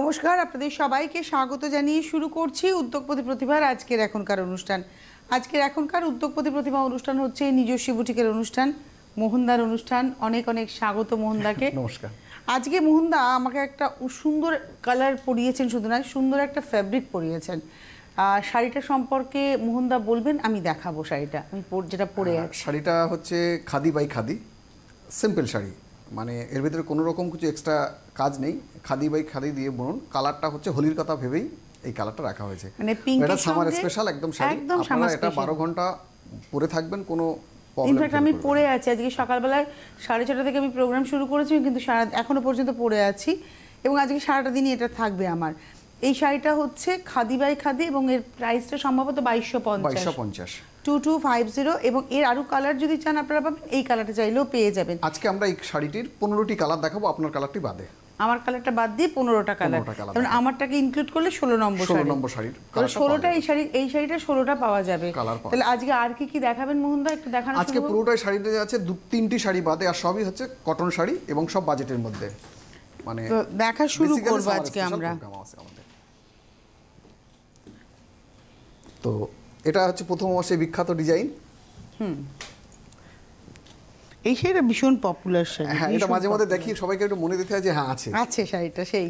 নমস্কার, আপনাদের সবাইকে স্বাগত জানিয়ে শুরু করছি উদ্যোগপতি প্রতিভার আজকের এখনকার অনুষ্ঠান। আজকের এখনকার উদ্যোগপতি প্রতিভা অনুষ্ঠান হচ্ছে নিজস্ব বুটিকের অনুষ্ঠান, মোহনদার অনুষ্ঠান। অনেক অনেক স্বাগত মোহনদাকে। নমস্কার। আজকে মোহনদা আমাকে একটা সুন্দর কালার পরিয়েছেন, শুধু নয় সুন্দর একটা ফ্যাব্রিক পরিয়েছেন। শাড়িটা সম্পর্কে মোহনদা বলবেন, আমি দেখাবো শাড়িটা আমি যেটা পরে আছি। শাড়িটা হচ্ছে খাদি বাই খাদি, সিম্পল শাড়ি, মানে এর ভিতরে কোনো রকম কিছু এক্সট্রা কাজ নেই। খাদি বাই খাদি দিয়ে বুনন। কালারটা হচ্ছে হোলির কথা ভেবেই এই কালারটা রাখা হয়েছে। মানে পিঙ্কের সামার স্পেশাল একদম শাড়ি, আপনারা এটা 12 ঘন্টা পরে থাকবেন, কোনো ইনফ্যাক্ট আমি পরে আছি আজকে সকালবেলায় 6:30 থেকে আমি প্রোগ্রাম শুরু করেছি, কিন্তু এখনো পর্যন্ত পরে আছি এবং আজকে সারাটা দিনই এটা থাকবে আমার। এই শাড়িটা হচ্ছে খাদি বাই খাদি এবং এর প্রাইসটা সম্ভবত 2250 2250। এবং এর আরো কালার যদি চান আপনারা পাবেন, এই কালারটা চাইলেও পেয়ে যাবেন। আজকে আমরা এই শাড়িটির 15টি কালার দেখাবো, আপনার কালারটি বাদে। আমার কালারটা বাদ দিয়ে 15টা কালার, কারণ আমারটাকে ইনক্লুড করলে 16 নম্বর শাড়ি। 16টা এই শাড়িটা 16টা পাওয়া যাবে। তাহলে আজকে আর কি কি দেখাবেন মোহনদা, একটু দেখানো। আজকে পুরোটাই শাড়িতে আছে 2-3টি শাড়ি বাদে, আর সবই হচ্ছে কটন শাড়ি এবং সব বাজেটের মধ্যে। মানে দেখা শুরু করব আজকে আমরা। তো এটা হচ্ছে প্রথম মাসে বিখ্যাত ডিজাইন। এই শাড়িটা ভীষণ পপুলার শাড়ি। হ্যাঁ, এটা মাঝে মধ্যে দেখি, সবাইকে একটু মনে দিতে হয় যে হ্যাঁ আছে শাড়িটা সেই।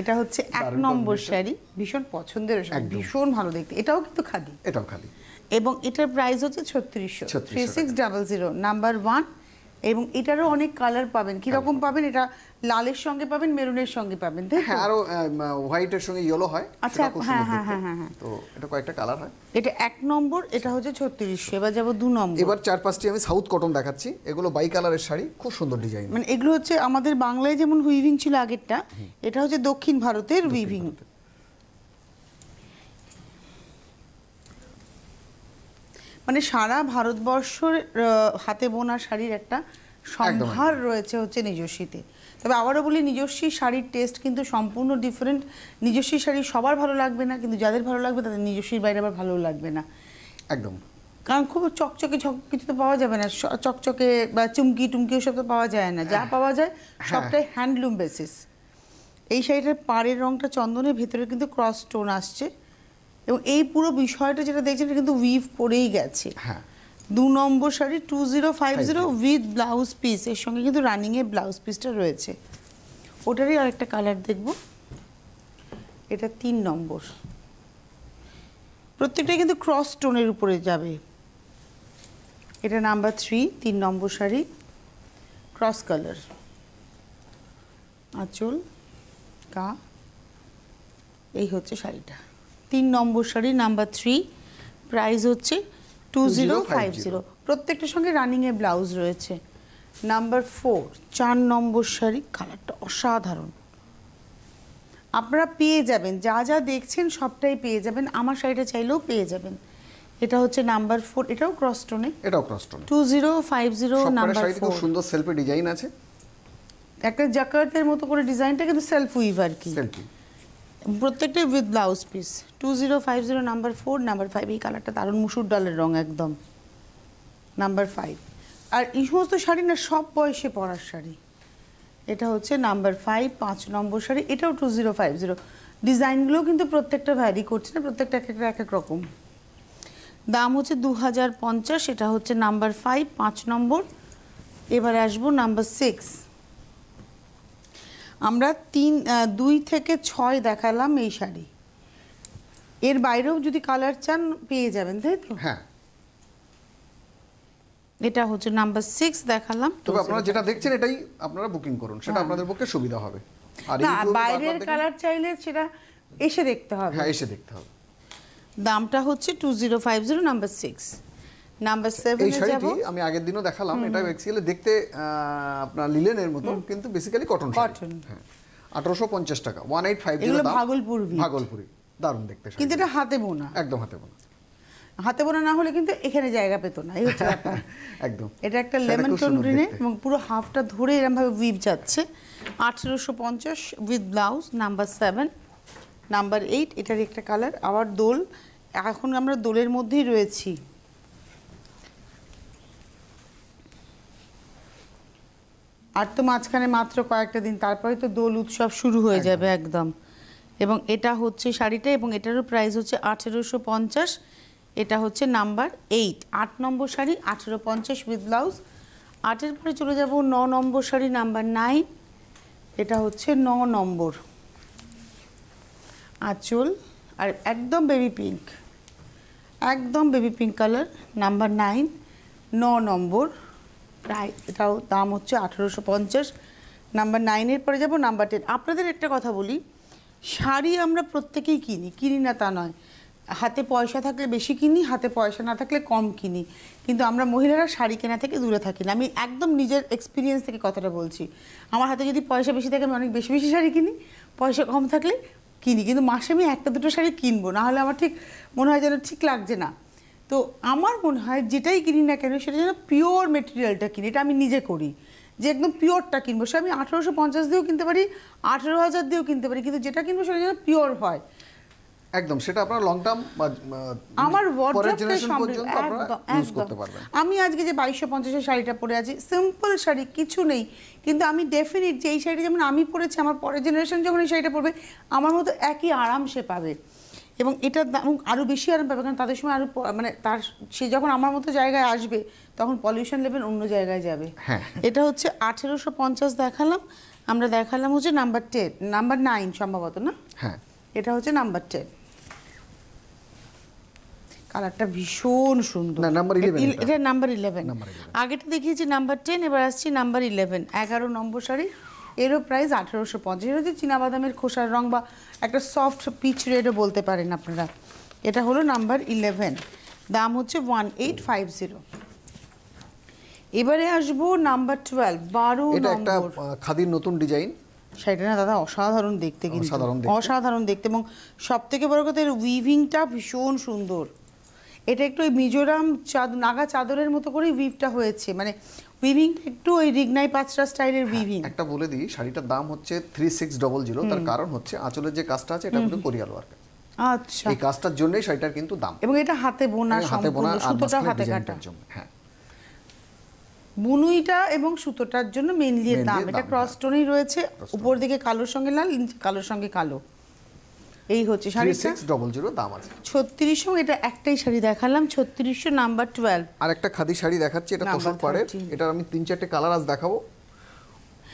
এটা হচ্ছে 1 নম্বর শাড়ি, ভীষণ পছন্দের শাড়ি, ভীষণ ভালো দেখতে। এটাও কিন্তু খাদি, এটাও খাদি। এবং এটার প্রাইস হচ্ছে 3600 নাম্বার 1। এবং এটারও অনেক কালার পাবেন। কিরকম পাবেন? এটা লালের সঙ্গে পাবেন, মেরুনের সঙ্গে পাবেন, তাই তো? হ্যাঁ, আর হোয়াইটের সঙ্গে ইয়েলো হয়। আচ্ছা, হ্যাঁ। তো এটা কয়েকটা কালার হয়। এটা 1 নম্বর, এটা হচ্ছে 3600। এবার যাব 2 নম্বর। এবার 4-5টি আমি সাউথ কটন দেখাচ্ছি। এগুলো বাই কালারের শাড়ি, খুব সুন্দর ডিজাইন। মানে এগুলো হচ্ছে আমাদের বাংলায় যেমন উইভিং ছিল আগেরটা, এটা হচ্ছে দক্ষিণ ভারতের উইভিং। মানে সারা ভারতবর্ষের হাতে বোনা শাড়ির একটা সম্ভার রয়েছে হচ্ছে নিজস্বীতে। তবে আবারও বলি, নিজস্বী শাড়ির টেস্ট কিন্তু সম্পূর্ণ ডিফারেন্ট। নিজস্বী শাড়ি সবার ভালো লাগবে না, কিন্তু যাদের ভালো লাগবে তাদের নিজস্বীর বাইরে আবার ভালো লাগবে না একদম। কারণ খুব চকচকে কিছু তো পাওয়া যাবে না, চকচকে বা চুমকি টুমকি ওসব তো পাওয়া যায় না। যা পাওয়া যায় সবটাই হ্যান্ডলুম বেসিস। এই শাড়িটার পাড়ের রঙটা চন্দনের, ভেতরে কিন্তু ক্রস স্টোন আসছে। এবং এই পুরো বিষয়টা যেটা দেখছেন, এটা কিন্তু উইভ করেই গেছে। হ্যাঁ, 2 নম্বর শাড়ি 2050 উইথ ব্লাউজ পিস। এর সঙ্গে কিন্তু রানিংয়ে ব্লাউজ পিসটা রয়েছে। ওটারই আরেকটা কালার দেখব, এটা 3 নম্বর। প্রত্যেকটাই কিন্তু ক্রস স্টোনের উপরে যাবে। এটা নাম্বার 3 নম্বর শাড়ি, ক্রস কালার, আঁচল কা। এই হচ্ছে শাড়িটা, 3 নম্বর শাড়ি, নাম্বার 3, প্রাইস হচ্ছে 2050। প্রত্যেকটার সঙ্গে রানিংয়ে ব্লাউজ রয়েছে। নাম্বার 4 নম্বর শাড়ি, কালারটা অসাধারণ। আপনারা পেয়ে যাবেন, যা যা দেখছেন সবটাই পেয়ে যাবেন। আমার শাড়িটা চাইলেও পেয়ে যাবেন। এটা হচ্ছে নাম্বার 4, এটাও ক্রস স্টোনে। এটাও ক্রস স্টোনে 2050 নাম্বার 4। খুব সুন্দর সেলফি ডিজাইন আছে, একটা জাকার্তের মতো করে ডিজাইনটা, কিন্তু সেলফ উইভ আর কি। প্রত্যেকটাই with blouse piece. 2050 number 4, number 5। এই কালারটা দারুণ মুসুর ডালের রং একদম। নাম্বার 5। আর এই সমস্ত শাড়ি না সব বয়সে পরার শাড়ি। এটা হচ্ছে নাম্বার 5 নম্বর শাড়ি, এটাও 2050। ডিজাইনগুলোও কিন্তু প্রত্যেকটা ভ্যারি করছে না, প্রত্যেকটা এক এক রকম। দাম হচ্ছে 2050। এটা হচ্ছে নাম্বার 5 নম্বর। এবার আসবো নাম্বার 6। আমরা 2 থেকে 6 দেখালাম এই শাড়ি। এর বাইরেও যদি কালার চান পেয়ে যাবেন, তাই তো? হ্যাঁ। এটা হচ্ছে নাম্বার 6 দেখালাম। তবে আপনারা যেটা দেখছেন এটাই আপনারা বুকিং করুন, সেটা আপনাদের পক্ষে সুবিধা হবে। আর বাইরের কালার চাইলে সেটা এসে দেখতে হবে। হ্যাঁ, এসে দেখতে হবে। দামটা হচ্ছে 2050 নাম্বার 6। নাম্বার 7 এই শাড়িটি আমি আগের দিনও দেখালাম। এটা বেসিক্যালি দেখতে আপনার লিলেনের মতো, কিন্তু বেসিক্যালি কটন। হ্যাঁ, 1850 টাকা, 1850 দাম। ভাগলপুরি, দারুণ দেখতে শাড়ি, কিন্তু এটা হাতে বোনা, একদম হাতে বোনা। হাতে বোনা না হলে কিন্তু এখানে জায়গা পেতো না, এই হচ্ছে ব্যাপার। একদম। এটা একটা লেমন টোন গ্রিনে এবং পুরো হাফটা ধরে এরকম ভাবে উইভ যাচ্ছে। 1850 উইথ ব্লাউজ। নাম্বার 7। নাম্বার 8, এটার একটা কালার। আবার দোল, এখন আমরা দোলের মধ্যেই রয়েছি। আর তো মাঝখানে মাত্র কয়েকটা দিন, তারপরে তো দোল উৎসব শুরু হয়ে যাবে একদম। এবং এটা হচ্ছে শাড়িটা, এবং এটারও প্রাইস হচ্ছে 1850। এটা হচ্ছে number 8, 8 number sari 1850 with blouse. 8-এর পরে চলে যাব 9 নম্বর শাড়ি নাম্বার 9। এটা হচ্ছে 9 নম্বর আঁচল, আর একদম বেবি পিঙ্ক, একদম বেবি পিঙ্ক কালার, নাম্বার 9, 9 নম্বর। প্রায় এটাও দাম হচ্ছে 1850। নাম্বার 9-এর পরে যাব নাম্বার 10। আপনাদের একটা কথা বলি, শাড়ি আমরা প্রত্যেকেই কিনি না তা নয়। হাতে পয়সা থাকলে বেশি কিনি, হাতে পয়সা না থাকলে কম কিনি, কিন্তু আমরা মহিলারা শাড়ি কেনা থেকে দূরে থাকি না। আমি একদম নিজের এক্সপিরিয়েন্স থেকে কথাটা বলছি। আমার হাতে যদি পয়সা বেশি থাকে আমি অনেক বেশি বেশি শাড়ি কিনি, পয়সা কম থাকলে কিনি, কিন্তু মাসে আমি একটা দুটো শাড়ি কিনবো, না হলে আমার ঠিক মনে হয় যেন ঠিক লাগছে না। তো আমার মনে হয় যেটাই কিনি না কেন সেটা যেন পিওর মেটেরিয়ালটা কিনি, এটা আমি নিজে করি, যে একদম পিওরটা কিনবো। সে আমি 1850 দিয়েও কিনতে পারি, 18,000 দিয়েও কিনতে পারি, কিন্তু যেটা কিনবো সেটা যেন পিওর হয় একদম। সেটা আপনার লং টার্ম বা আমার ওয়ার্ড্রপটা পর্যন্ত আপনারা ইউজ করতে পারবেন। আমি আজকে যে 2250 শাড়িটা পরে আছি, সিম্পল শাড়ি, কিছু নেই, কিন্তু আমি ডেফিনেট যে এই শাড়িটা যেমন আমি পরেছি, আমার পরের জেনারেশন যখন এই শাড়িটা পরবে আমার মতো একই আরাম সে পাবে, এবং এটার দাম আরও বেশি আরাম পাবে, কারণ তাদের সময় আরও মানে তার সে যখন আমার মতো জায়গায় আসবে তখন পলিউশন লেভেল অন্য জায়গায় যাবে। হ্যাঁ, এটা হচ্ছে 1850 দেখালাম, আমরা দেখালাম হচ্ছে নাম্বার 10, নাম্বার 9 সম্ভবত, না? হ্যাঁ, এটা হচ্ছে নাম্বার 10। কালারটা ভীষণ সুন্দর। না, নাম্বার 11 এটা নাম্বার 11। আগেটা দেখিয়েছি নাম্বার 10, এবার আসছি নাম্বার 11, 11 নম্বর শাড়ি। এরও প্রাইস 1850। এটা হচ্ছে চীনাবাদামের খোসার রং বা একটা সফট পিচ রেডও বলতে পারেন আপনারা। এটা হলো নাম্বার 11, দাম হচ্ছে 1850। এবারে আসবো নাম্বার 12, 12 এটা একটা নম্বর। খাদির নতুন ডিজাইন। শাড়িটা না দাদা অসাধারণ দেখতে, কিন্তু অসাধারণ দেখতে, এবং সব থেকে বড় কথা এর উইভিংটা ভীষণ সুন্দর। এটা একটু ওই মিজোরাম নাগা চাদরের মতো করেই উইভটা হয়েছে, মানে উইভিং একটু ওই রিগনাই পাঁচটা স্টাইলের উইভিং। একটা বলে দিই, শাড়িটার দাম হচ্ছে 3600। তার কারণ হচ্ছে আঁচলের যে কাজটা আছে এটা কিন্তু কোরিয়াল ওয়ার্ক। আচ্ছা, এই কাজটার জন্যই শাড়িটার কিন্তু দাম, এবং এটা হাতে বোনা, হাতে বোনা, সুতোটা হাতে কাটা। হ্যাঁ, বুনুইটা এবং সুতোটার জন্য মেইনলি দাম। এটা ক্রস স্টোনই রয়েছে, উপর দিকে কালোর সঙ্গে লাল, কালোর সঙ্গে কালো। এই হচ্ছে শাড়িটা 3600 দাম আছে। 3600, এটা একটাই শাড়ি দেখালাম, 3600 নাম্বার 12। আর একটা খাদি শাড়ি দেখাচ্ছি, এটা তোষণ পাড়ের। এটা আমি 3-4টে কালার আজ দেখাবো।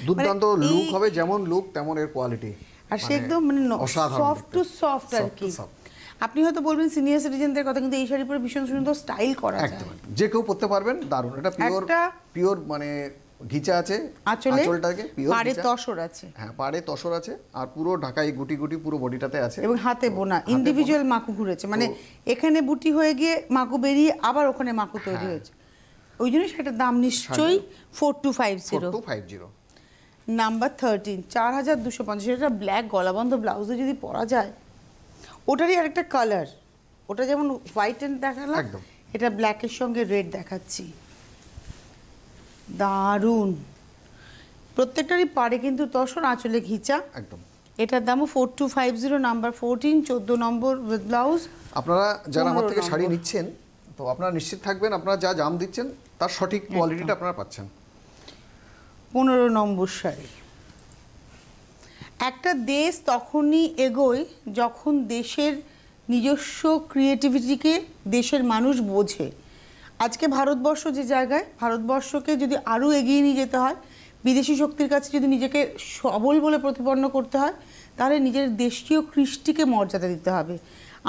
দুর্দান্ত লুক হবে, যেমন লুক তেমন এর কোয়ালিটি, আর সে একদম মানে সফট টু সফট আর কি। আপনি হয়তো বলবেন সিনিয়র সিটিজেনদের কথা, কিন্তু এই শাড়ি পরে ভীষণ সুন্দর স্টাইল করা যায়, একদম যে কেউ পরতে পারবেন, দারুণ। এটা পিওর মানে ঘিচা আছে, আঁচলটাকে পিওর পাড়ে তসর আছে। হ্যাঁ, পাড়ে তসর আছে, আর পুরো ঢাকাই গুটি গুটি পুরো বডিটাতে আছে, এবং হাতে বোনা ইন্ডিভিজুয়াল মাকু ঘুরেছে, মানে এখানে বুটি হয়ে গিয়ে মাকু বেরিয়ে আবার ওখানে মাকু তৈরি হয়েছে। ওই জন্য সেটার দাম নিশ্চয়ই 4250। নাম্বার 13, 4250। এটা ব্ল্যাক গলাবন্ধ ব্লাউজে যদি পরা যায়, ওটারই আরেকটা কালার। ওটা যেমন হোয়াইট এন্ড দেখালাম, এটা ব্ল্যাকের সঙ্গে রেড দেখাচ্ছি, দারুণ। প্রত্যেকটারই পাড়ে কিন্তু তসর, আঁচলে ঘিচা একদম। এটার দামও 4250, নাম্বার 14, 14 নম্বর উইথ ব্লাউজ। আপনারা যারা আমার থেকে শাড়ি নিচ্ছেন, তো আপনারা নিশ্চিত থাকবেন আপনারা যা দাম দিচ্ছেন তার সঠিক কোয়ালিটিটা আপনারা পাচ্ছেন। 15 নম্বর শাড়ি। একটা দেশ তখনই এগোয় যখন দেশের নিজস্ব ক্রিয়েটিভিটিকে দেশের মানুষ বোঝে। আজকে ভারতবর্ষ যে জায়গায়, ভারতবর্ষকে যদি আরও এগিয়ে নিয়ে যেতে হয়, বিদেশি শক্তির কাছে যদি নিজেকে সবল বলে প্রতিপন্ন করতে হয়, তাহলে নিজের দেশীয় কৃষ্টিকে মর্যাদা দিতে হবে।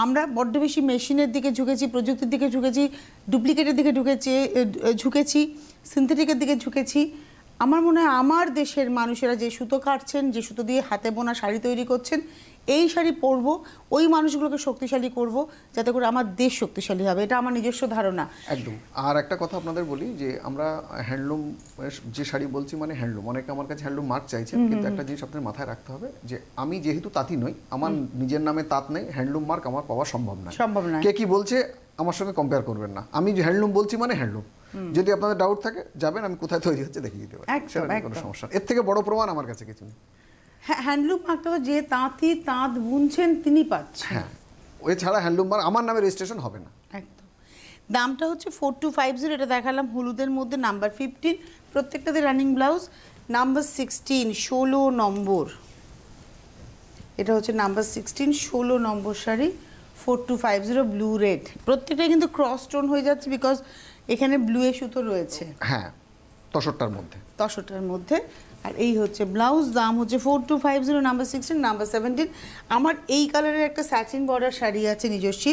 আমরা বড্ড বেশি মেশিনের দিকে ঝুঁকেছি, প্রযুক্তির দিকে ঝুঁকেছি, ডুপ্লিকেটের দিকে ঝুঁকেছি, সিনথেটিকের দিকে ঝুঁকেছি। আমার মনে হয় আমার দেশের মানুষেরা যে সুতো কাটছেন, যে সুতো দিয়ে হাতে বোনা শাড়ি তৈরি করছেন, এই শাড়ি পরবো, ওই মানুষগুলোকে শক্তিশালী করব, যাতে করে আমার দেশ শক্তিশালী হবে। এটা আমার নিজস্ব ধারণা। একদম। আর একটা কথা আপনাদের বলি, যে আমরা হ্যান্ডলুম যে শাড়ি বলছি মানে হ্যান্ডলুম, অনেকে আমার কাছে হ্যান্ডলুম মার্ক চাইছেন, কিন্তু একটা জিনিস আপনাদের মাথায় রাখতে হবে, যে আমি যেহেতু তাঁতি নই, আমার নিজের নামে তাঁত নেই, হ্যান্ডলুম মার্ক আমার পাওয়া সম্ভব নয়। কে কি বলছে আমার সঙ্গে কম্পেয়ার করবেন না। আমি যে হ্যান্ডলুম বলছি মানে হ্যান্ডলুম। যদি আপনাদের ডাউট থাকে, যাবেন, আমি কোথায় তৈরি হচ্ছে দেখিয়ে দিতে পারি, সেটা নিয়ে কোনো সমস্যা। এর থেকে বড় প্রমাণ আমার কাছে কিছু নেই। হ্যাঁ, হ্যান্ডলুম মার্কটা তো যে তাঁতি তাঁত বুনছেন তিনি পাচ্ছেন। হ্যাঁ, ওই ছাড়া হ্যান্ডলুম মার্ক আমার নামে রেজিস্ট্রেশন হবে না। একদম। দামটা হচ্ছে 4250। এটা দেখালাম হলুদের মধ্যে, নাম্বার 15। প্রত্যেকটাতে রানিং ব্লাউজ। নাম্বার 16 16 নম্বর, এটা হচ্ছে নাম্বার 16 16 নম্বর শাড়ি 4250 ব্লু রেড। প্রত্যেকটাই কিন্তু ক্রস টোন হয়ে যাচ্ছে বিকজ এখানে ব্লু এ সুতো রয়েছে। হ্যাঁ, তসরটার মধ্যে। তসরটার মধ্যে। আর এই হচ্ছে ব্লাউজ, দাম হচ্ছে 4250, নাম্বার 16, নাম্বার 17। আমার এই কালারের একটা স্যাটিন বর্ডার শাড়ি আছে নিজস্ব,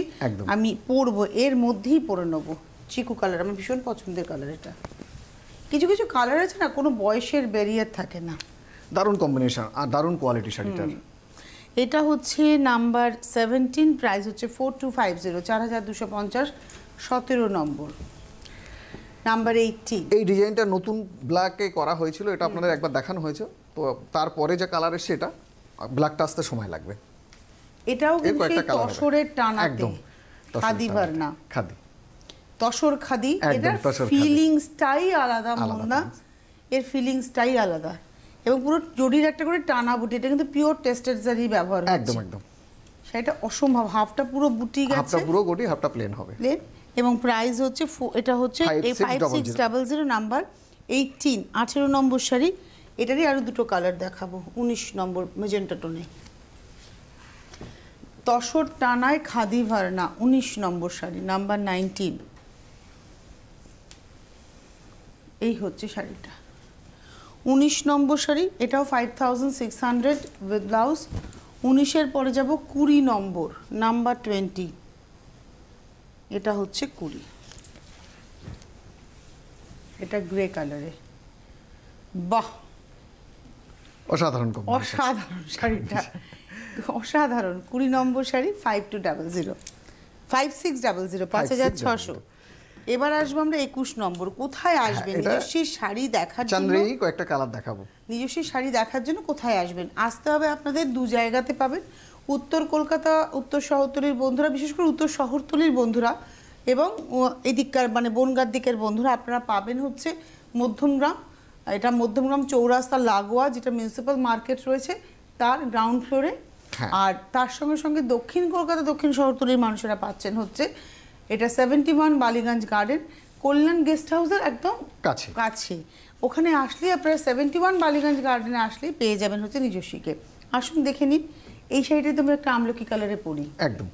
আমি পরবো, এর মধ্যেই পরে নেবো। চিকু কালার আমার ভীষণ পছন্দের কালার। এটা কিছু কিছু কালার আছে না, কোনো বয়সের ব্যারিয়ার থাকে না। দারুণ কম্বিনেশন আর দারুণ কোয়ালিটি শাড়িটার। এটা হচ্ছে নাম্বার 17, প্রাইস হচ্ছে 4250, 4250, 17 নম্বর। নাম্বার 18, এই ডিজাইনটা নতুন ব্ল্যাকে করা হয়েছিল, এটা আপনাদের একবার দেখানো হয়েছে, তো তারপরে যে কালার এসছে এটা ব্ল্যাকটা আসতে সময় লাগবে। এটাও কিন্তু সেই তসরের টানাতে, খাদি ভারনা, খাদি তসর খাদি। এটার ফিলিংসটাই আলাদা মন্দা, এর ফিলিংসটাই আলাদা, এবং পুরো জরির একটা করে টানা বুটি। এটা কিন্তু পিওর টেস্টেড জারি ব্যবহার হচ্ছে। একদম একদম সেটা অসম্ভব, হাফটা পুরো বুটি গেছে, হাফটা পুরো গটি, হাফটা প্লেন হবে। প্লেন। এবং প্রাইস হচ্ছে এটা হচ্ছে 5600, নাম্বার 18 18 নম্বর শাড়ি। এটারই আরো দুটো কালার দেখাবো। 19 নম্বর মেজেন্টা টোনে, তসর টানায় খাদি ভারনা, 19 নম্বর শাড়ি, নাম্বার 19। এই হচ্ছে শাড়িটা 19 নম্বর শাড়ি, এটাও 5600 উইথ ব্লাউজ। 19-এর পরে যাব 20 নম্বর, নাম্বার 20। এটা হচ্ছে 20, এটা গ্রে কালারে। বাহ, অসাধারণ অসাধারণ শাড়িটা, অসাধারণ। 20 নম্বর শাড়ি 5200, 5600, 5600। এবার আসবো আমরা 21 নম্বর। কোথায় আসবেন নিজস্ব শাড়ি দেখার জন্য? কয়েকটা কালার দেখাবো। নিজস্ব শাড়ি দেখার জন্য কোথায় আসবেন? আসতে হবে আপনাদের দু জায়গাতে পাবেন। উত্তর কলকাতা, উত্তর শহরতলির বন্ধুরা, বিশেষ করে উত্তর শহরতলির বন্ধুরা, এবং এদিককার মানে বনগাঁর দিকের বন্ধুরা, আপনারা পাবেন হচ্ছে মধ্যমগ্রাম। এটা মধ্যমগ্রাম চৌরাস্তা লাগোয়া, যেটা মিউনিসিপ্যাল মার্কেট রয়েছে তার গ্রাউন্ড ফ্লোরে। আর তার সঙ্গে সঙ্গে দক্ষিণ কলকাতা, দক্ষিণ শহরতলির মানুষেরা পাচ্ছেন হচ্ছে এটা 71 বালিগঞ্জ গার্ডেন, কল্যাণ গেস্ট হাউসের একদম কাছে। ওখানে আসলে আপনারা 71 বালিগঞ্জ গার্ডেনে আসলে পেয়ে যাবেন হচ্ছে নিজস্বীকে। আসুন দেখে নিন। এই শাড়িটা তো আমরা একটা আমলকি কালারে পরি, একদম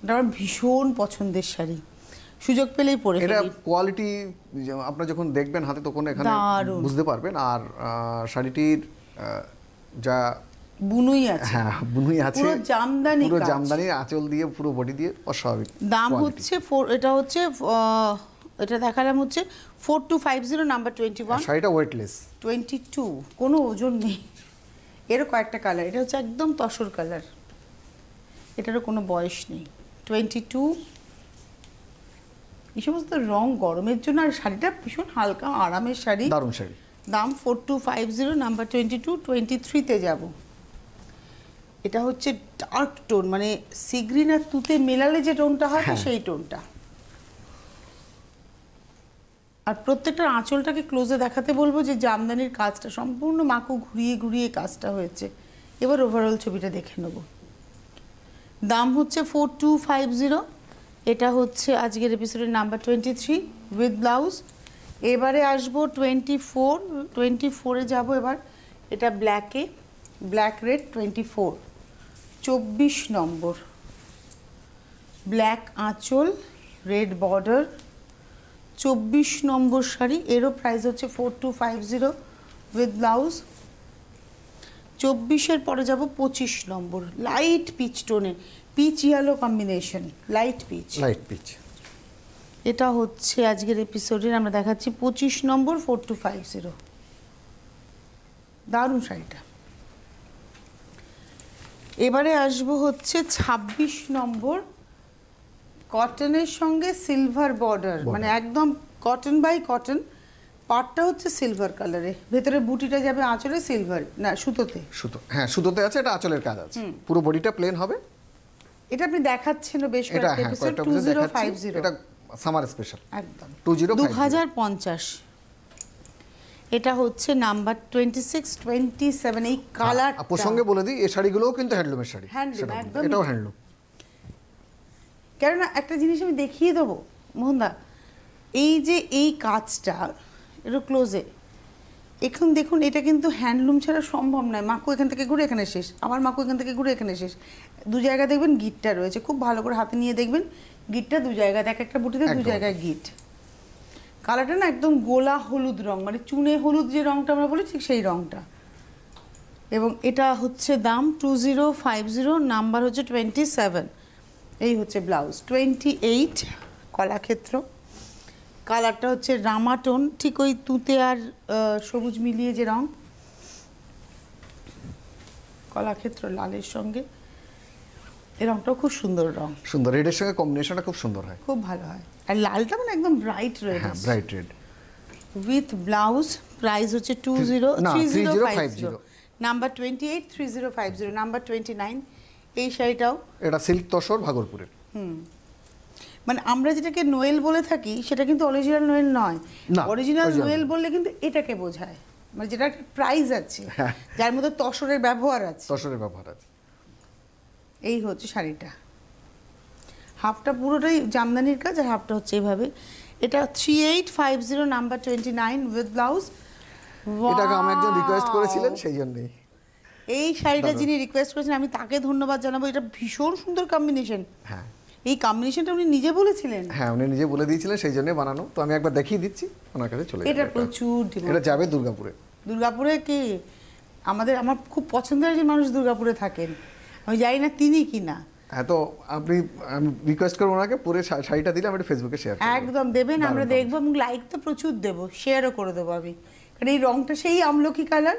এটা আমার ভীষণ পছন্দের শাড়ি, সুযোগ পেলেই পরে ফেলি। এটা কোয়ালিটি আপনারা যখন দেখবেন হাতে তখন এখানে বুঝতে পারবেন। আর শাড়িটির যা বুনুই আছে, হ্যাঁ বুনুই আছে, পুরো জামদানি, পুরো জামদানি আঁচল দিয়ে, পুরো বডি দিয়ে, অস্বাভাবিক। দাম হচ্ছে এটা হচ্ছে এটা দেখালাম হচ্ছে 4250, নাম্বার 21। শাড়িটা ওয়েটলেস, 22, কোনো ওজন নেই। এরও কয়েকটা কালার, এটা হচ্ছে একদম তসর কালার, এটারও কোনো বয়স নেই। 22, এই সমস্ত রং গরমের জন্য। আর শাড়িটা ভীষণ হালকা আরামের শাড়ি, দারুণ শাড়ি। দাম 4250, নাম্বার 22। 23-তে যাব। এটা হচ্ছে ডার্ক টোন, মানে সিগ্রিন আর তুতে মেলালে যে টোনটা হয় সেই টোনটা। আর প্রত্যেকটা আঁচলটাকে ক্লোজে দেখাতে বলবো, যে জামদানির কাজটা সম্পূর্ণ মাকু ঘুরিয়ে ঘুরিয়ে কাজটা হয়েছে। এবার ওভারঅল ছবিটা দেখে নেব। দাম হচ্ছে 4250, এটা হচ্ছে আজকের এপিসোডের নাম্বার 23 উইথ ব্লাউজ। এবারে আসবো 24-এ যাবো এবার। এটা ব্ল্যাকে, ব্ল্যাক রেড 24, 24 নম্বর, ব্ল্যাক আঁচল, রেড বর্ডার, 24 নম্বর শাড়ি। এরও প্রাইস হচ্ছে 4250 উইথ ব্লাউজ। 24-এর পরে যাব 25 নম্বর, লাইট পিচ টোনে, peach yellow combination, light peach. এটা হচ্ছে আজকের এপিসোডের আমরা দেখাচ্ছি 25 নম্বর 4250, দারুণ শাড়িটা। এবারে আসবো হচ্ছে 26 নম্বর, কটনের সঙ্গে সিলভার বর্ডার, মানে একদম কটন বাই কটন। পাটটা হচ্ছে সিলভার কালারে, ভেতরে বুটিটা যাবে আঁচলে সিলভার, না সুতোতে, হ্যাঁ সুতোতে আছে, এটা আঁচলের কাজ আছে, পুরো বডিটা প্লেন হবে। এটা আপনি দেখাচ্ছেন বেশ কয়েকটা এপিসোড। 2050, এটা সামার স্পেশাল, একদম 2050। এটা হচ্ছে নাম্বার 26, 27। এই কালার প্রসঙ্গে বলে দিই, এই শাড়িগুলোও কিন্তু হ্যান্ডলুমের শাড়ি, একদম এটাও হ্যান্ডলুম। কেননা একটা জিনিস আমি দেখিয়ে দেবো মোহনদা, এই যে এই কাজটা, এটা ক্লোজে, এখন দেখুন এটা কিন্তু হ্যান্ডলুম ছাড়া সম্ভব নয়। মাকু এখান থেকে ঘুরে এখানে শেষ, আবার মাকু এখান থেকে ঘুরে এখানে শেষ, দু জায়গায় দেখবেন গিটটা রয়েছে, খুব ভালো করে হাতে নিয়ে দেখবেন গিটটা দু জায়গায়, এক একটা বুটিতে দু জায়গায় গিট। কালারটা না একদম গোলা হলুদ রং, মানে চুনে হলুদ যে রংটা আমরা বলি ঠিক সেই রংটা। এবং এটা হচ্ছে দাম 2050, নাম্বার হচ্ছে 27। এই হচ্ছে ব্লাউজ 28 কলাক্ষেত্র। কালারটা হচ্ছে রামাটোন, ঠিক ওই তুতে আর সবুজ মিলিয়ে যে রং, কলাক্ষেত্র লালের সঙ্গে। এই রংটাও খুব সুন্দর রং, সুন্দর, রেডের সঙ্গে কম্বিনেশনটা খুব সুন্দর হয়, খুব ভালো হয়। আর লালটা মানে একদম ব্রাইট রেড। হ্যাঁ bright red. With blouse, price হচ্ছে 3050, নাম্বার 28, 3050, নাম্বার 29। এই শাড়িটাও এটা সিল্ক তসর ভাগলপুরের। মানে আমরা যেটাকে নোয়েল বলে থাকি সেটা কিন্তু অরিজিনাল নোয়েল নয়। অরিজিনাল নোয়েল বললে কিন্তু এটাকে বোঝায়, মানে যেটা একটা প্রাইস আছে, যার মধ্যে তসরের ব্যবহার আছে, তসরের ব্যবহার আছে। এই হচ্ছে শাড়িটা, হাফটা পুরোটাই জামদানির কাজ আর হাফটা হচ্ছে এইভাবে। এটা 3850, নাম্বার 29, উইথ ব্লাউজ। এটাকে আমি একজন রিকোয়েস্ট করেছিলেন, সেই জন্যই এই শাড়িটা যিনি রিকোয়েস্ট করেছেন আমি তাকে ধন্যবাদ জানাবো। এটা ভীষণ সুন্দর কম্বিনেশন। হ্যাঁ, এই কম্বিনেশনটা উনি নিজে বলেছিলেন। হ্যাঁ উনি নিজে বলে দিয়েছিলেন, সেই জন্যই বানানো। তো আমি একবার দেখিয়ে দিচ্ছি, ওনার কাছে চলে যাবে। এটা প্রচুর ডিমান্ড। এটা যাবে দুর্গাপুরে। দুর্গাপুরে কি আমার খুব পছন্দের একজন মানুষ দুর্গাপুরে থাকেন, আমি জানি না তিনি কি না। হ্যাঁ, তো আমি রিকোয়েস্ট করবো ওনাকে পুরো শাড়িটা দিলে আমি এটা ফেসবুকে শেয়ার করব। একদম দেবেন, আমরা দেখবো এবং লাইক তো প্রচুর দেবো, শেয়ারও করে দেবো আমি। কারণ এই রংটা সেই আমলকি কালার,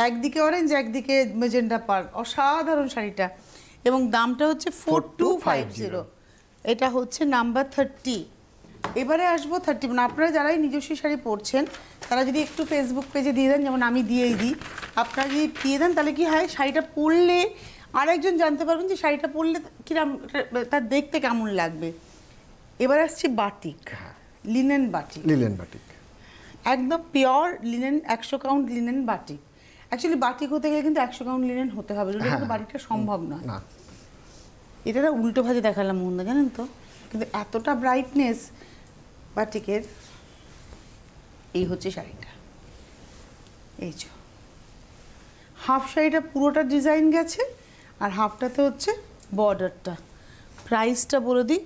একদিকে অরেঞ্জ একদিকে মেজেন্ডা পার, অসাধারণ শাড়িটা। এবং দামটা হচ্ছে 4250। এটা হচ্ছে নাম্বার 30। এবারে আসবো 30। মানে আপনারা যারাই নিজস্ব শাড়ি পরছেন তারা যদি একটু ফেসবুক পেজে দিয়ে দেন, যেমন আমি দিয়েই দিই, আপনারা যদি দিয়ে দেন তাহলে কি হয়, শাড়িটা পরলে আরেকজন জানতে পারবেন যে শাড়িটা পরলে কিরম তার দেখতে কেমন লাগবে। এবার আসছে batik, linen batik. Linen batik একদম pure linen, 100 count linen batik. Actually batik হতে গেলে কিন্তু 100 কাউন্ট লিনেন হতে হবে, যদি কিন্তু বাটিকটা সম্ভব নয়। এটা না উল্টো ভাজে দেখালাম মন্দ, জানেন তো, কিন্তু এতটা ব্রাইটনেস বাটিকের। এই হচ্ছে শাড়িটা, এই যে হাফ শাড়িটা পুরোটা ডিজাইন গেছে আর হাফটাতে হচ্ছে বর্ডারটা। প্রাইসটা বলে দিই,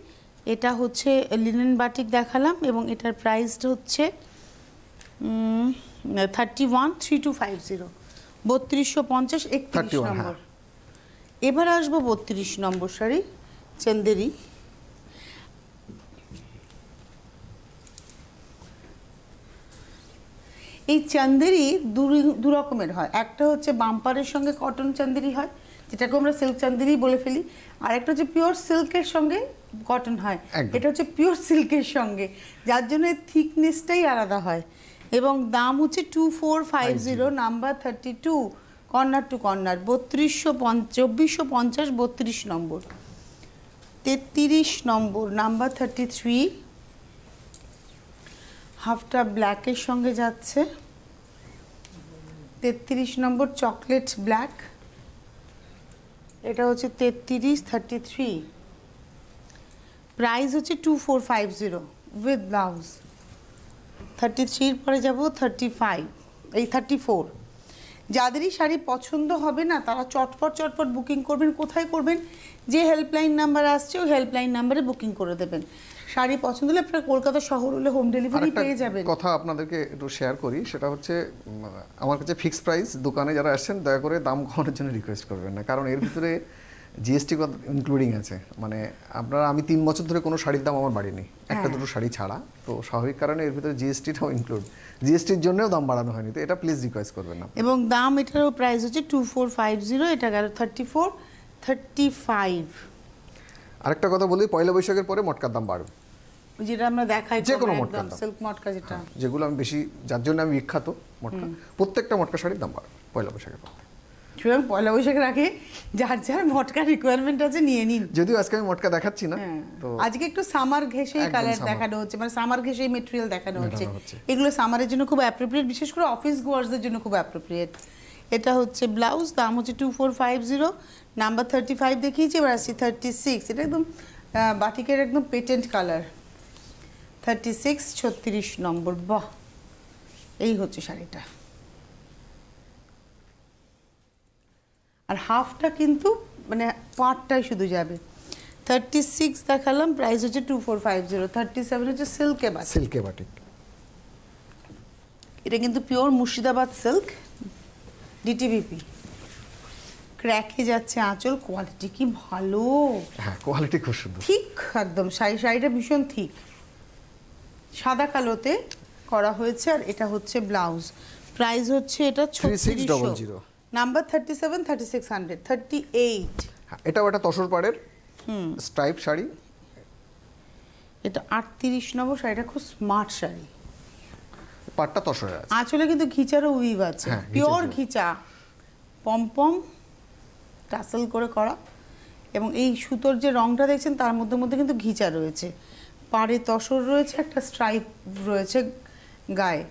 এটা হচ্ছে লিনেন বাটিক দেখালাম এবং এটার প্রাইসটা হচ্ছে 313250, 3250, 31 নম্বর। এবার আসবো 32 নম্বর শাড়ি, চন্দেরি। এই চান্দেরি দু রকমের হয়, একটা হচ্ছে বাম্পারের সঙ্গে কটন চান্দেরি হয়, যেটাকে আমরা সিল্ক চান্দেরি বলে ফেলি, আর একটা হচ্ছে পিওর সিল্কের সঙ্গে কটন হয়। এটা হচ্ছে পিওর সিল্কের সঙ্গে, যার জন্য থিকনেসটাই আলাদা হয়। এবং দাম হচ্ছে 2450, number 32, corner to corner, 2450, 32 number. 33 number, number 33, হাফটা ব্ল্যাকের সঙ্গে যাচ্ছে। 33 নম্বর চকলেট ব্ল্যাক, এটা হচ্ছে 33, প্রাইস হচ্ছে 2450 উইথ ব্লাউজ। 33 পরে যাব 35, এই 34। যাদেরই শাড়ি পছন্দ হবে না তারা চটপট বুকিং করবেন। কোথায় করবেন? যে হেল্পলাইন নাম্বার আসছে ওই হেল্পলাইন নাম্বারে বুকিং করে দেবেন। শাড়ি পছন্দ হলে আপনার কলকাতা শহর হলে হোম ডেলিভারি পেয়ে যাবেন। কথা আপনাদেরকে একটু শেয়ার করি, সেটা হচ্ছে আমার কাছে ফিক্সড প্রাইস। দোকানে যারা আসছেন দয়া করে দাম কমানোর জন্য রিকোয়েস্ট করবেন না, কারণ এর ভিতরে জিএসটি ইনক্লুডিং আছে। মানে আপনারা, আমি 3 বছর ধরে কোনো শাড়ির দাম আমার বাড়িনি, একটা দুটো শাড়ি ছাড়া। তো স্বাভাবিক কারণে এর ভিতরে জিএসটিটাও ইনক্লুড, জিএসটির জন্যও দাম বাড়ানো হয়নি। তো এটা প্লিজ রিকোয়েস্ট করবেন না। এবং দাম এটারও প্রাইস হচ্ছে 2450, এটা গেল 34, 35। আরেকটা কথা বলি, পয়লা বৈশাখের পরে মটকার দাম বাড়বে, যেটা আমরা দেখাই, যে কোনো মটকা সিল্ক মটকা, যেটা যেগুলো আমি বেশি, যার জন্য আমি বিখ্যাত মটকা, প্রত্যেকটা মটকা শাড়ির দাম বাড়বে পয়লা বৈশাখের পর। সুতরাং পয়লা বৈশাখের আগে যার যার মটকা রিকোয়ারমেন্ট আছে নিয়ে নিন। যদিও আজকে আমি মটকা দেখাচ্ছি না, তো আজকে একটু সামার ঘেঁষেই কালার দেখানো হচ্ছে, মানে সামার ঘেঁষেই মেটেরিয়াল দেখানো হচ্ছে। এগুলো সামারের জন্য খুব অ্যাপ্রোপ্রিয়েট, বিশেষ করে অফিস গোয়ার্সদের জন্য খুব অ্যাপ্রোপ্রিয়েট। এটা হচ্ছে ব্লাউজ, দাম হচ্ছে 2450, নাম্বার 35 দেখিয়েছি। এবার আসছি 36। এটা একদম বাটিকের একদম পেটেন্ট কালার, 36, 36 নম্বর। বাহ, এই হচ্ছে শাড়িটা। আর হাফটা কিন্তু মানে পাটটাই শুধু যাবে। 36 দেখালাম, প্রাইস হচ্ছে 2450। 37 হচ্ছে সিল্কে বাটিক। সিল্কে বাটিক, এটা কিন্তু পিওর মুর্শিদাবাদ সিল্ক, ডিটিবিপি। ক্র্যাকে যাচ্ছে আঁচল, কোয়ালিটি কি ভালো। হ্যাঁ কোয়ালিটি খুব সুন্দর, ঠিক একদম শাড়িটা ভীষণ ঠিক, সাদা কালোতে করা হয়েছে। আর এটা হচ্ছে ব্লাউজ, প্রাইস হচ্ছে এটা 3600, নাম্বার 37, 3600, 38। হ্যাঁ এটাও একটা তসর পাড়ের স্ট্রাইপ শাড়ি। এটা 38 নম্বর শাড়িটা, খুব স্মার্ট শাড়ি। পাটটা তসরে আছে, আঁচলে কিন্তু ঘিচারও উইভ আছে, হ্যাঁ, পিওর ঘিচা। ঘিচা, পমপম টাসেল করে করা। এবং এই সুতোর যে রংটা দেখছেন তার মধ্যে মধ্যে কিন্তু ঘিচা রয়েছে, পাড়ে তসর রয়েছে, একটা স্ট্রাইপ রয়েছে গায়ে।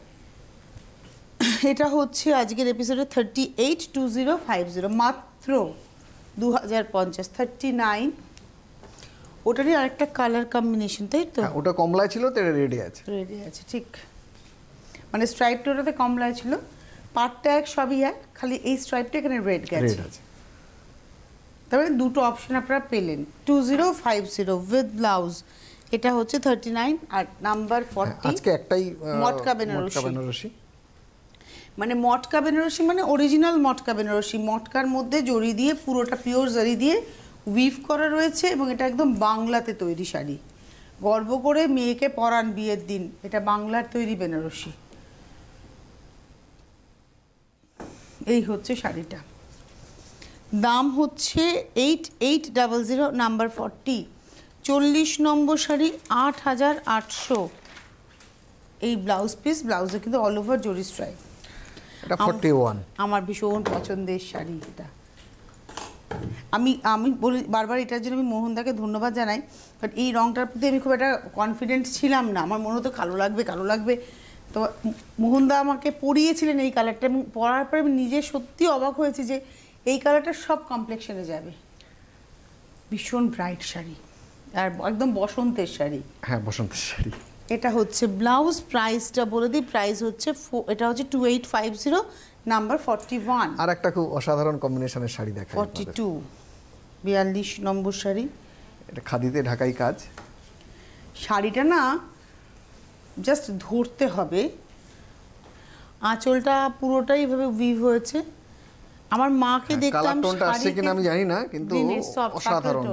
এটা হচ্ছে আজকের এপিসোডে 382050, মাত্র 2050, 39। ওটারই আরেকটা কালার কম্বিনেশন, তাই তো? হ্যাঁ ওটা কমলায় ছিল, তো এটা রেডি আছে। রেডি আছে, ঠিক। মানে স্ট্রাইপটা ওটাতে কমলায় ছিল, পাটটা এক, সবই এক, খালি এই স্ট্রাইপটা এখানে রেড গেছে। রেড আছে। তবে দুটো অপশন আপনারা পেলেন। 2050 উইথ ব্লাউজ, এটা হচ্ছে 39। আর নাম্বার 40 আজকে একটাই মটকা বেনারসি। মানে মটকা বেনারসি মানে অরিজিনাল মটকা বেনারসি, মটকার মধ্যে জড়ি দিয়ে পুরোটা পিওর জরি দিয়ে উইভ করা রয়েছে। এবং এটা একদম বাংলাতে তৈরি শাড়ি, গর্ব করে মেয়েকে পরান বিয়ের দিন, এটা বাংলার তৈরি বেনারসি। এই হচ্ছে শাড়িটা, দাম হচ্ছে 8800, নাম্বার 40, 40 নম্বর শাড়ি 8800। এই ব্লাউজ পিস, ব্লাউজে কিন্তু অল ওভার জরি স্ট্রাইপ। এটা 41, আমার ভীষণ পছন্দের শাড়ি এটা। আমি বলি বারবার, এটার জন্য আমি মোহনদাকে ধন্যবাদ জানাই, বাট এই রংটার প্রতি আমি খুব একটা কনফিডেন্ট ছিলাম না। আমার মনে হতো কালো লাগবে। তো মোহনদা আমাকে পরিয়েছিলেন এই কালারটা, এবং পরার পরে আমি নিজে সত্যি অবাক হয়েছি যে এই কালারটা সব কমপ্লেক্সনে যাবে। ভীষণ ব্রাইট শাড়ি, আর একদম বসন্তের শাড়ি। হ্যাঁ বসন্তের শাড়ি। এটা হচ্ছে ব্লাউজ, প্রাইসটা বলে দিই, প্রাইস হচ্ছে এটা হচ্ছে 2850, নাম্বার 41। আর একটা খুব অসাধারণ কম্বিনেশনের শাড়ি দেখাই 42, 42 নম্বর শাড়ি। এটা খাদিতে ঢাকাই কাজ। শাড়িটা না জাস্ট ধরতে হবে, আঁচলটা পুরোটাই এভাবে উইভ হয়েছে। আমার মাকে দেখতাম কালার টোনটা আসছে কিনা আমি জানি না, কিন্তু অসাধারণ।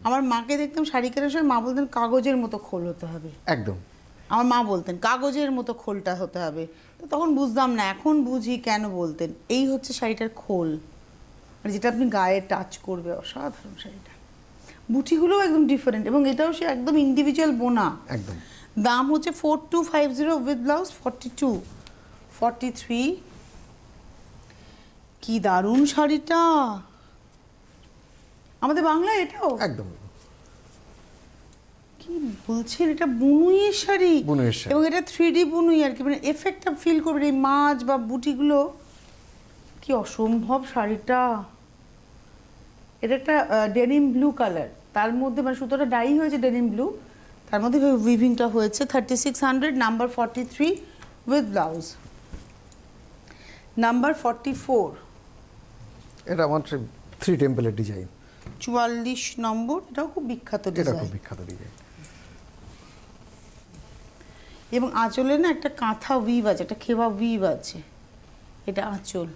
আমার মাকে দেখতাম শাড়ি কেনার সময় মা বলতেন কাগজের মতো খোল হতে হবে, একদম। আমার মা বলতেন কাগজের মতো খোলটা হতে হবে। তো তখন বুঝতাম না, এখন বুঝি কেন বলতেন। এই হচ্ছে শাড়িটার খোল, মানে যেটা আপনি গায়ে টাচ করবে। অসাধারণ শাড়িটা, বুটিগুলোও একদম ডিফারেন্ট, এবং এটাও সে একদম ইন্ডিভিজুয়াল বোনা। একদম। দাম হচ্ছে 4250 উইথ ব্লাউজ 42, 43। কি দারুণ শাড়িটা, আমাদের বাংলায় এটাও একদম। কি বলছেন, এটা বুনুইয়ের শাড়ি, বুনুইয়ের শাড়ি, এবং এটা 3D বুনুই আর কি, মানে এফেক্টটা ফিল করবেন এই মাছ বা বুটিগুলো। কি অসম্ভব শাড়িটা। এটা একটা ডেনিম ব্লু কালার, তার মধ্যে মানে সুতোটা ডাই হয়েছে ডেনিম ব্লু, তার মধ্যে উইভিংটা হয়েছে। 3600, নাম্বার 43 উইথ ব্লাউজ। নাম্বার 44, এটা আমার 3 টেম্পলের ডিজাইন। 44 নম্বর, এটাও খুব বিখ্যাত এটা ডিজাইন। খুব বিখ্যাত ডিজাইন। এবং আঁচলে না একটা কাঁথা উইভ আছে, একটা খেবা উইভ আছে, এটা আঁচল।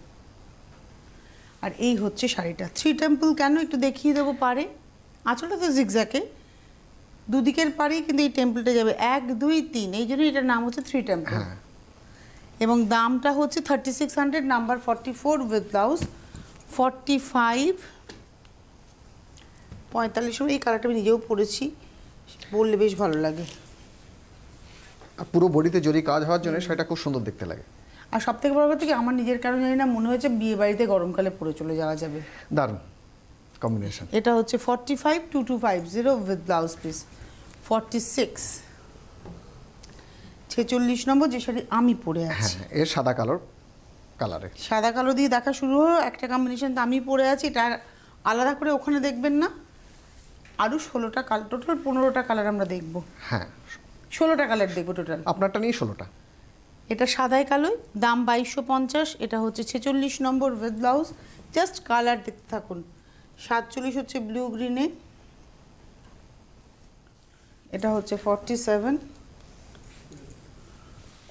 আর এই হচ্ছে শাড়িটা। 3 টেম্পল কেন একটু দেখিয়ে দেবো পারে, আঁচলটা তো জিগজ্যাকে দুদিকের পারেই কিন্তু এই টেম্পলটা যাবে 1 2 3, এই জন্য এটার নাম হচ্ছে 3 টেম্পল। এবং দামটা হচ্ছে 3600, নাম্বার 44 উইথ ব্লাউজ 45, 45। এই কালারটা আমি নিজেও পরেছি, বললে বেশ ভালো লাগে। আর পুরো বডিতে জরি কাজ হওয়ার জন্য সেটা খুব সুন্দর দেখতে লাগে। আর সব থেকে বড় কথা কি, আমার নিজের কারণে জানি না, মনে হয়েছে বিয়ে বাড়িতে গরমকালে পরে চলে যাওয়া যাবে। দারুণ কম্বিনেশন। এটা হচ্ছে 45, 2250 উইথ ব্লাউজ পিস 46, 46 নম্বর যে শাড়ি আমি পরে আছি। হ্যাঁ এর সাদা কালারে, সাদা কালো দিয়ে দেখা শুরু হলো, একটা কম্বিনেশন তো আমি পরে আছি, এটা আলাদা করে ওখানে দেখবেন না। আরও 16টা কালার, টোটাল 15টা কালার আমরা দেখবো। হ্যাঁ 16টা কালার দেখবো টোটাল। আপনারটা নিয়ে 16টা। এটা সাদাই কালোই, দাম 2250। এটা হচ্ছে 46 নম্বর উইথ ব্লাউজ। জাস্ট কালার দেখতে থাকুন। 47 হচ্ছে ব্লু গ্রিনে, এটা হচ্ছে 47,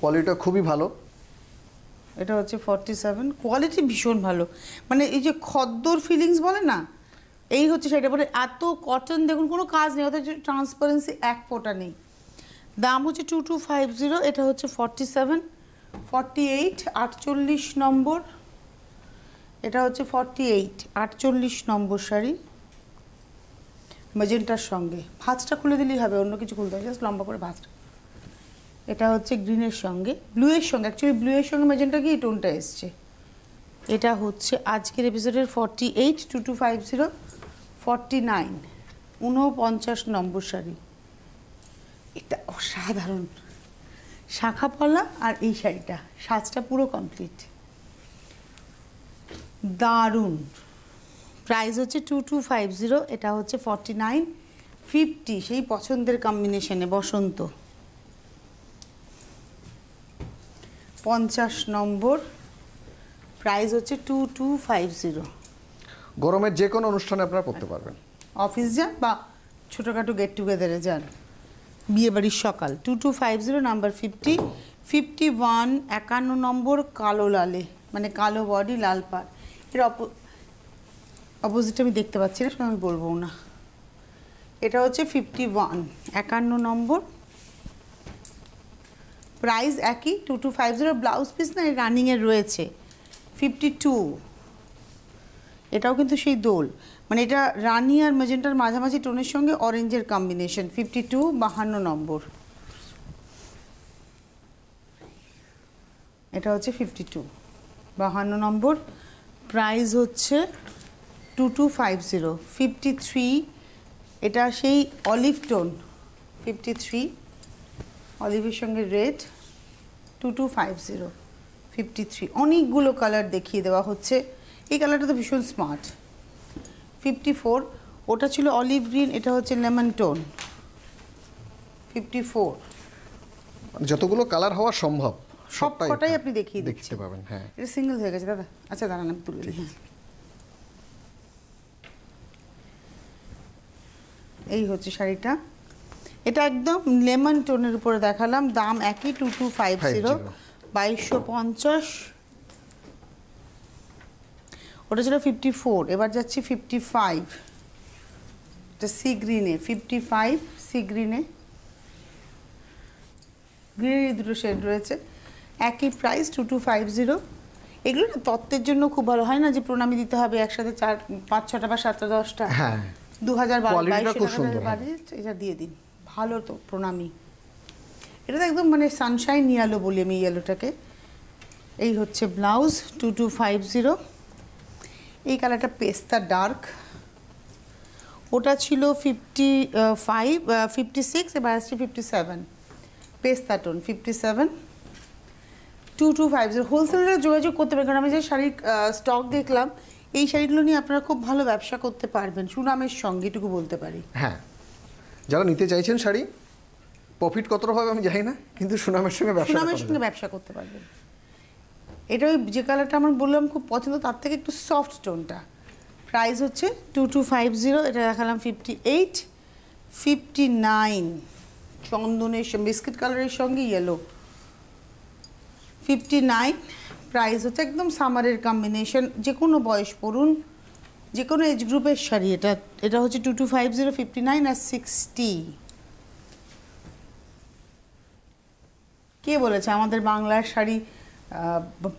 কোয়ালিটিটা খুবই ভালো। এটা হচ্ছে 47, কোয়ালিটি ভীষণ ভালো, মানে এই যে খদ্দর ফিলিংস বলে না, এই হচ্ছে সেটা। মানে এত কটন, দেখুন কোনো কাজ নেই, অথচ ট্রান্সপারেন্সি এক ফোঁটা নেই। দাম হচ্ছে 2250। এটা হচ্ছে 47, 48, 48 নম্বর, এটা হচ্ছে 48, 48 নম্বর শাড়ি ম্যাজেন্টার সঙ্গে। ভাঁজটা খুলে দিলেই হবে, অন্য কিছু খুলতে হবে, জাস্ট লম্বা করে ভাঁজটা। এটা হচ্ছে গ্রিনের সঙ্গে, ব্লুয়ের সঙ্গে, অ্যাকচুয়ালি ব্লুয়ের সঙ্গে ম্যাজেন্টা কি টোনটা এসছে। এটা হচ্ছে আজকের এপিসোডের 48, 2250, 49, 49 নম্বর শাড়ি। এটা অসাধারণ, শাখা পলা আর এই শাড়িটা, সাজটা পুরো কমপ্লিট, দারুণ। প্রাইস হচ্ছে 2250। এটা হচ্ছে 49, 50, সেই পছন্দের কম্বিনেশনে বসন্ত। 50 নম্বর, প্রাইস হচ্ছে 2250। গরমের যে কোনো অনুষ্ঠানে আপনারা পড়তে পারবেন, অফিস যান বা ছোটোখাটো গেট টুগেদারে যান, বিয়েবাড়ির সকাল। 2250, নাম্বার 50, 51, 51 নম্বর কালো লালে, মানে কালো বডি লাল পাড়। এর অপোজিট আমি দেখতে পাচ্ছি না, আমি বলবো না। এটা হচ্ছে 51, 51 নম্বর, প্রাইস একই 2250। ব্লাউজ পিস না রানিংয়ের রয়েছে 52। এটাও কিন্তু সেই দোল, মানে এটা রানি আর ম্যাজেন্টার মাঝামাঝি টোনের সঙ্গে অরেঞ্জের কম্বিনেশন। 52, 52 নম্বর, এটা হচ্ছে 52, 52 নম্বর, প্রাইস হচ্ছে 2250। 53, এটা সেই অলিভ টোন, 53, অলিভের সঙ্গে রেড, 2250, 53। অনেকগুলো কালার দেখিয়ে দেওয়া হচ্ছে, এই কালারটা তো ভীষণ স্মার্ট। 54, ওটা ছিল অলিভ গ্রিন, এটা হচ্ছে লেমন টোন। 54, যতগুলো কালার হওয়া সম্ভব সব কটাই আপনি দেখিয়ে দেখতে দিচ্ছেন। পাবেন। হ্যাঁ, এটা সিঙ্গেল হয়ে গেছে দাদা। আচ্ছা দাঁড়ান, আমি তুলে নিই। হ্যাঁ, এই হচ্ছে শাড়িটা, এটা একদম লেমন টোনের উপরে দেখালাম। দাম একই 2250, 2250। ওটা ছিল 54, এবার যাচ্ছি 55, এটা সি গ্রিনে, 55 সি গ্রিনে, গ্রিনের দুটো শেড রয়েছে, একই প্রাইস 2250। এগুলো না তত্ত্বের জন্য খুব ভালো, হয় না যে প্রণামী দিতে হবে একসাথে 4, 5, 6টা বা 7টা 10টা, হ্যাঁ, 2022 বাজেট, এটা দিয়ে দিন, ভালো তো প্রণামী। এটা তো একদম মানে সানশাইন ইয়েলো বলি আমি ইয়েলোটাকে। এই হচ্ছে ব্লাউজ 2250। এই কালারটা পেস্তা ডার্ক, ওটা ছিল 55, 56, এবার আসছে 57, পেস্তা টোন 57, 2250। হোলসেলাররা যোগাযোগ করতে পারেন, কারণ আমি যে শাড়ির স্টক দেখলাম, এই শাড়িগুলো নিয়ে আপনারা খুব ভালো ব্যবসা করতে পারবেন সুনামের সঙ্গে, এটুকু বলতে পারি। হ্যাঁ, যারা নিতে চাইছেন শাড়ি, প্রফিট কতটা হবে আমি জানি না, কিন্তু সুনামের সঙ্গে ব্যবসা করতে পারবেন। এটা ওই যে কালারটা আমার বললাম খুব পছন্দ, তার থেকে একটু সফট টোনটা। প্রাইস হচ্ছে 2250। এটা দেখালাম 58, 59, চন্দনের বিস্কিট কালারের সঙ্গে ইয়েলো, 59, প্রাইস হচ্ছে একদম সামারের কম্বিনেশন, যে কোনো বয়স পড়ুন, যে কোনো এজ গ্রুপের শাড়ি। এটা হচ্ছে 2250, 59 আর 60। কে বলেছে আমাদের বাংলার শাড়ি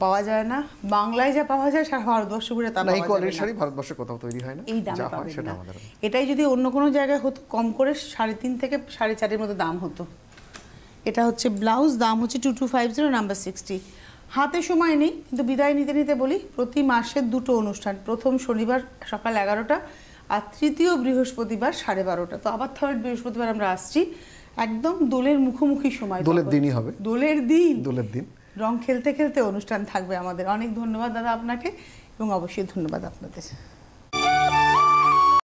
পাওয়া যায় না? বাংলায় যা পাওয়া যায় সারা ভারতবর্ষ ঘুরে তা পাওয়া যায় না। শাড়ি ভারতবর্ষে কোথাও তৈরি হয় না, এই দামে পাবেন না। এটাই যদি অন্য কোনো জায়গায় হতো, কম করে 3.5 থেকে 4.5-এর মতো দাম হতো। এটা হচ্ছে ব্লাউজ, দাম হচ্ছে 2250, নাম্বার 60। হাতে সময় নেই, কিন্তু বিদায় নিতে নিতে বলি, প্রতি মাসের 2টো অনুষ্ঠান, প্রথম শনিবার সকাল 11টা আর তৃতীয় বৃহস্পতিবার 12:30। তো আবার থার্ড বৃহস্পতিবার আমরা আসছি, একদম দোলের মুখোমুখি সময়, দোলের দিনই হবে, দোলের দিন রং খেলতে খেলতে অনুষ্ঠান থাকবে আমাদের। অনেক ধন্যবাদ দাদা আপনাকে, এবং অবশ্যই ধন্যবাদ আপনাদের।